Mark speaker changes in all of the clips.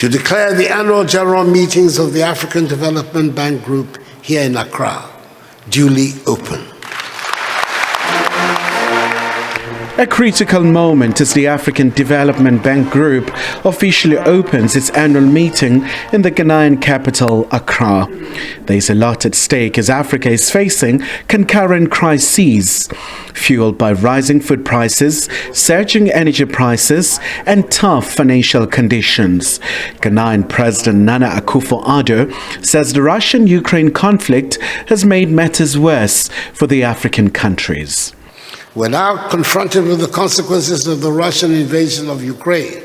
Speaker 1: to declare the annual general meetings of the African Development Bank Group here in Accra duly open.
Speaker 2: A critical moment as the African Development Bank Group officially opens its annual meeting in the Ghanaian capital, Accra. There is a lot at stake as Africa is facing concurrent crises, fueled by rising food prices, surging energy prices, and tough financial conditions. Ghanaian President Nana Akufo-Addo says the Russian-Ukraine conflict has made matters worse for the African countries.
Speaker 1: We're now confronted with the consequences of the Russian invasion of Ukraine,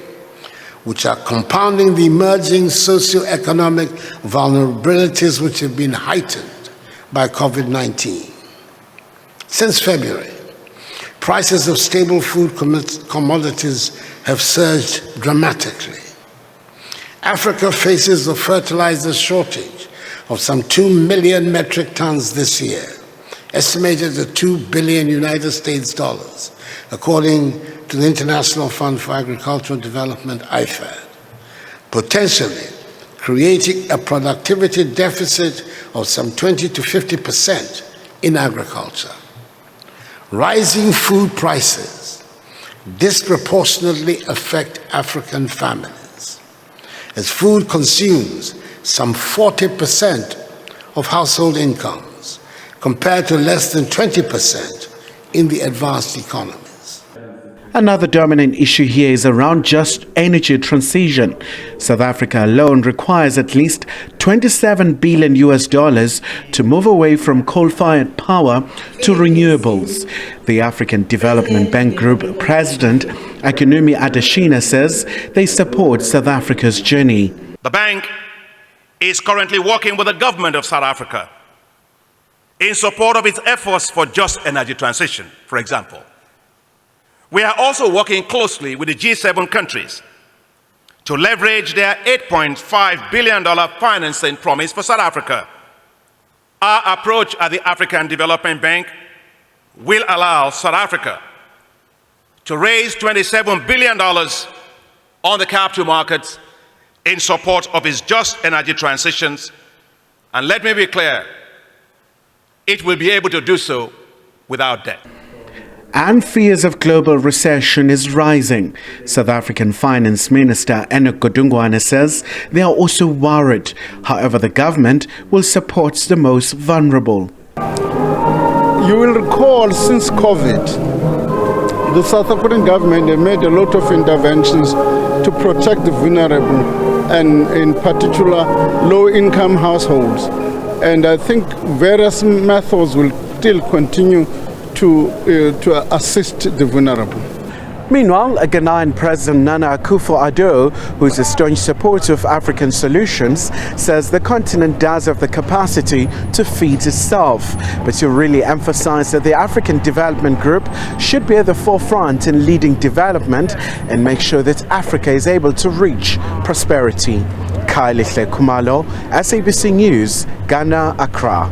Speaker 1: which are compounding the emerging socio-economic vulnerabilities which have been heightened by COVID-19. Since February, prices of staple food commodities have surged dramatically. Africa faces a fertilizer shortage of some 2 million metric tons this year, estimated at $2 billion United States dollars, according to the International Fund for Agricultural Development, IFAD, potentially creating a productivity deficit of some 20 to 50% in agriculture. Rising food prices disproportionately affect African families, as food consumes some 40% of household income, compared to less than 20% in the advanced economies.
Speaker 2: Another dominant issue here is around just energy transition. South Africa alone requires at least $27 billion to move away from coal-fired power to renewables. The African Development Bank Group President Akinwumi Adesina says they support South Africa's journey.
Speaker 3: The bank is currently working with the government of South Africa in support of its efforts for just energy transition, for example. We are also working closely with the G7 countries to leverage their $8.5 billion financing promise for South Africa. Our approach at the African Development Bank will allow South Africa to raise $27 billion on the capital markets in support of its just energy transitions. And let me be clear, it will be able to do so without debt.
Speaker 2: And fears of global recession is rising. South African Finance Minister Enoch Godongwana says they are also worried. However, the government will support the most vulnerable.
Speaker 4: You will recall since COVID, the South African government have made a lot of interventions to protect the vulnerable and in particular low-income households. And I think various methods will still continue to assist the vulnerable.
Speaker 2: Meanwhile, Ghanaian President Nana Akufo-Addo, who is a staunch supporter of African solutions, says the continent does have the capacity to feed itself, but he really emphasized that the African Development Group should be at the forefront in leading development and make sure that Africa is able to reach prosperity. Kumalo, SABC News, Ghana, Accra.